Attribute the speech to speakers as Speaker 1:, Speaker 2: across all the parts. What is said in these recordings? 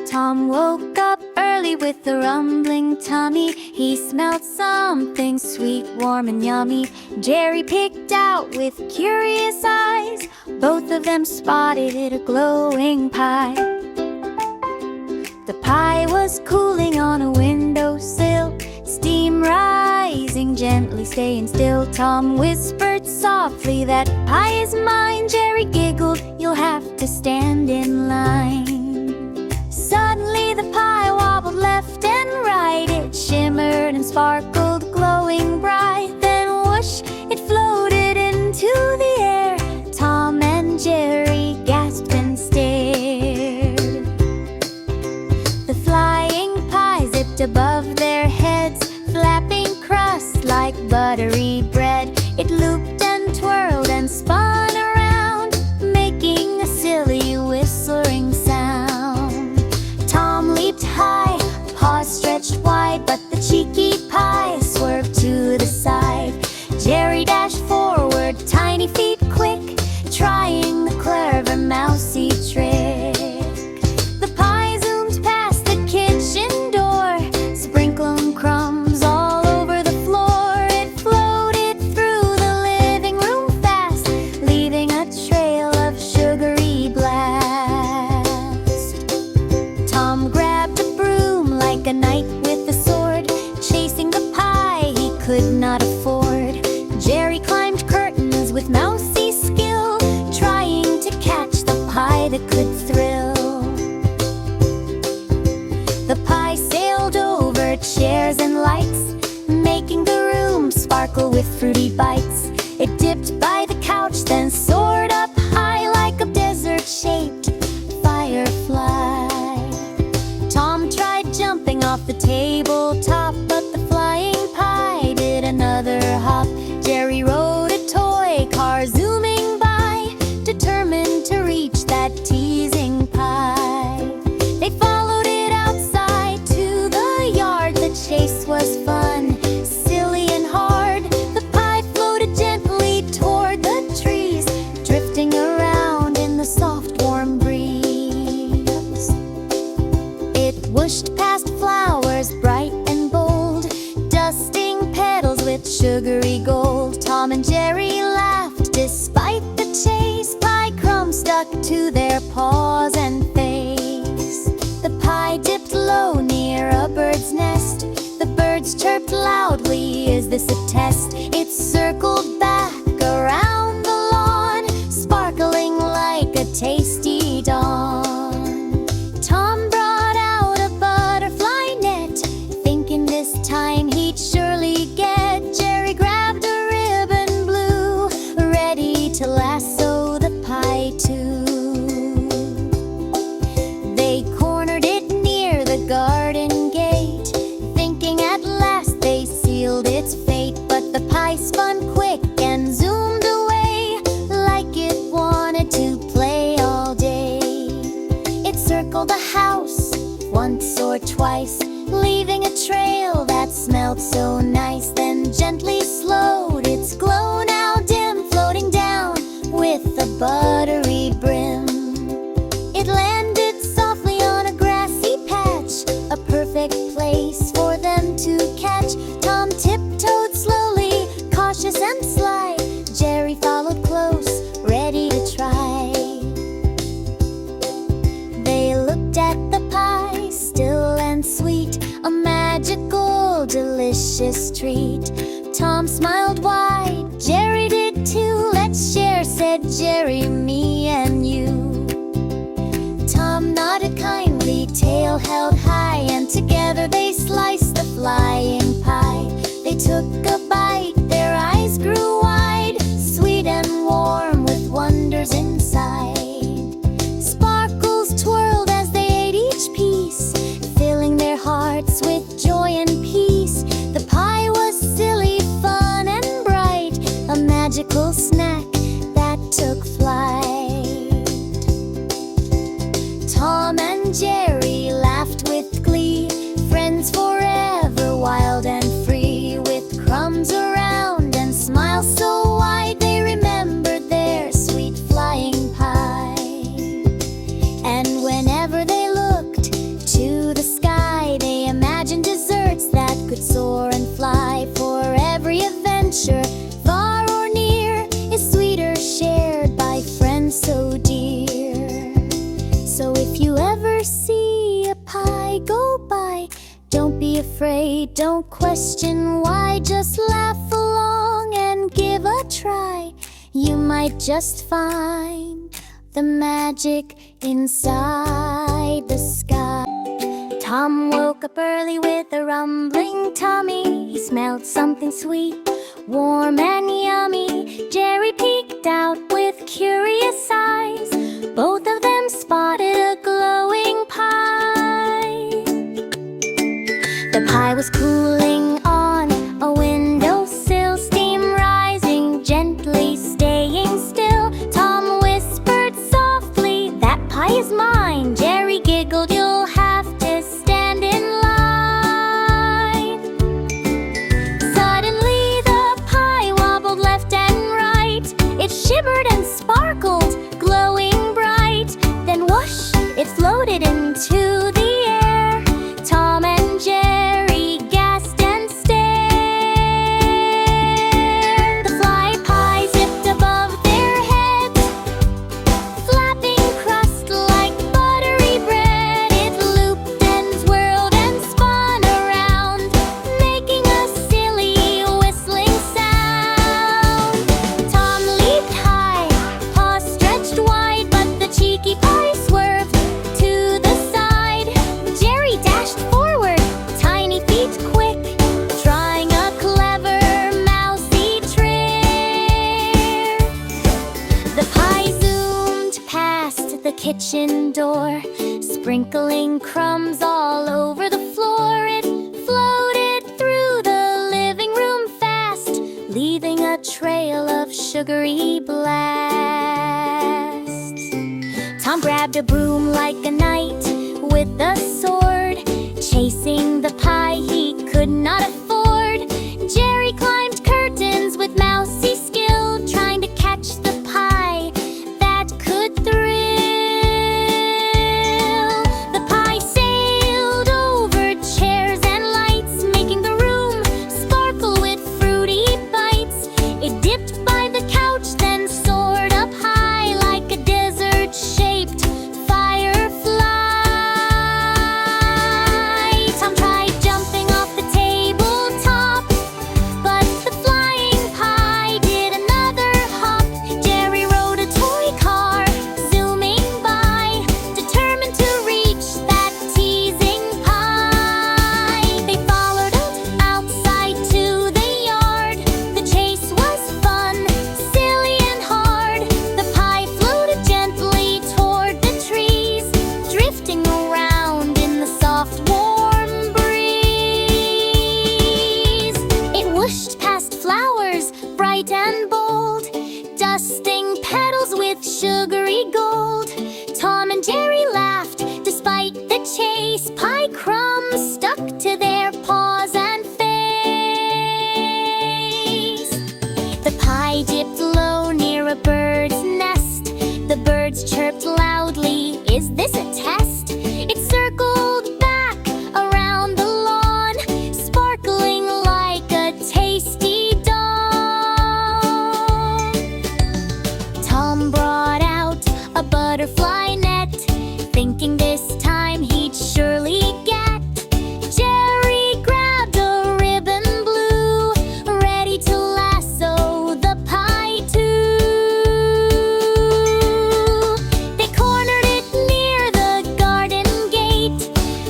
Speaker 1: Tom woke up early with a rumbling tummy. He smelled something sweet, warm and yummy. Jerry picked out with curious eyes. Both of them spotted a glowing pie. The pie was cooling on a windowsill, steam rising gently, staying still. Tom whispered softly, "That pie is mine." Jerry giggled, "You'll have to stand in line." Suddenly the pie wobbled left and right. It shimmered and sparkled, glowing bright. Then whoosh, it floated into the air. Tom and Jerry gasped and stared. The flying pie zipped above their heads, flapping crust like buttery bread. It looped and twirled and spun around, making a silly whistling sound. Tom leaped high, paws stretched wide, but the cheeky pie swerved to the side. Jerry dashed forward, tiny feet quick, trying the clever mousy trick. The pie zoomed past the kitchen door, sprinkling crumbs all over the floor. It floated through the living room fast, leaving a trail of sugary blast. Tom grabbed a broom like a knight with a sword, chasing the pie he could not afford. Jerry climbed curtains with mousy skill, trying to catch the pie that could thrill. The pie sailed over chairs and lights, making the room sparkle with fruity bites. It dipped by the couch, then soared up high like a desert-shaped firefly. Tom tried jumping off the tabletop, but the flying pie did another hop. Jerry rode a toy car zooming by, determined to reach that teasing pie. They followed it outside to the yard. The chase was fun, silly and hard. The pie floated gently toward the trees, drifting around in the soft warm breeze. It whooshed past flowers bright and bold, dusting petals with sugary gold. Tom and Jerry laughed despite the chase. Pie crumbs stuck to their paws and face. The pie dipped low near a bird's nest. The birds chirped loudly, "Is this a test?" It circled back around the lawn, sparkling like a tasty dawn. Tom brought out a butterfly net, thinking this time he'd surely get. Jerry grabbed a ribbon blue, ready to lasso the pie too. They cornered it near the garden gate, thinking at last they sealed its fate. But the pie spun quick and zoomed away, like it wanted to play all day. It circled the house once or twice, leaving a trail that smelled so nice. Then gently slowed its glow, now dim, floating down with a buttery brim. It landed softly on a grassy patch, a perfect place for them to catch. Tom tiptoed slowly, cautious and sly. Jerry followed close, ready to try. They looked at the pie, still and sweet, a magical, delicious treat. Tom smiled wide, Jerry did too. "Let's share," said Jerry, "me and you." Tom nodded kindly, tail held high, and together they sliced the flying pie. They took a bite, their eyes grew wide, sweet and warm with wonders inside. Sparkles twirled as they ate each piece, filling their hearts with joy and peace. The pie was silly, fun and bright, a magical snack that took flight. Tom and Jerry laughed with afraid, don't question why. Just laugh along and give a try. You might just find the magic inside the sky. Tom woke up early with a rumbling tummy. He smelled something sweet, warm and yummy. Jerry peeked out with curious eyes. Both of them spotted a glowing pie. The pie was cooling on a windowsill, steam rising gently, staying still. Tom whispered softly, "That pie is mine." Jerry giggled, "You'll have to stand in line." Suddenly the pie wobbled left and right. It shimmered and sparkled, glowing bright. Then whoosh, it floated into the air. Tom and Jerry gasped and stared. The fly pie zipped above their heads, flapping crust like buttery bread. It looped and swirled and spun around, making a silly whistling sound. Tom leaped high, paws stretched wide, but the cheeky pie swerved to the side. Jerry dashed forward, tiny feet quick, trying a clever mousy trick. The pie zoomed past the kitchen door, sprinkling crumbs all over the floor. It floated through the living room fast, leaving a trail of sugary blasts. Tom grabbed a broom like a knight with a sword, chasing the pie he could not afford. Jerry climbed curtains with mousy skill, trying to catch the pie that could thrill. The pie sailed over chairs and lights, making the room sparkle with fruity bites. It dipped by the couch, then soared up high like a desert-shaped firefly. Tom tried jumping off the tabletop, but the flying pie did another hop. Jerry rode a toy car, zooming by, determined to reach that teasing pie. They followed it outside to the yard. The chase was fun, silly and hard. The pie floated gently toward the trees, drifting around in the soft, warm breeze. It whooshed past flowers, bright and bold, dusting petals with sugary gold. Tom and Jerry laughed despite the chase. Pie crumbs stuck to their paws and face. The pie dipped low near a bird's nest. The birds chirped loudly, "Is this a test?" It circled back around the lawn, sparkling like a tasty dawn. Tom brought out a butterfly net, thinking this time he'd surely get. Jerry grabbed a ribbon blue, ready to lasso the pie too. They cornered it near the garden gate,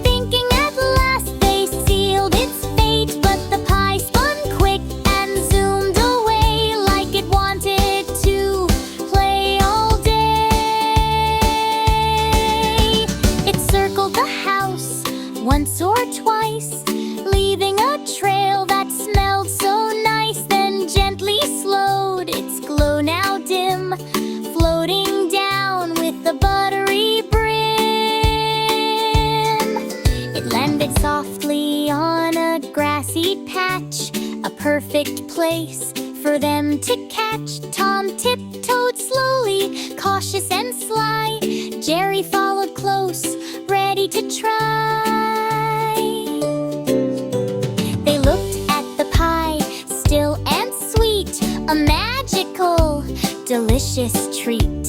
Speaker 1: thinking at last they sealed its fate. But the pie spun quick and zoomed away like it wanted to play all day. It circled the house once or twice, leaving a trail that smelled so nice. Then gently slowed, its glow now dim, floating down with the buttery brim. It landed softly on a grassy patch, a perfect place for them to catch. Tom tiptoed slowly, cautious and sly. Jerry followed close, ready to try. They looked at the pie, still and sweet, a magical, delicious treat.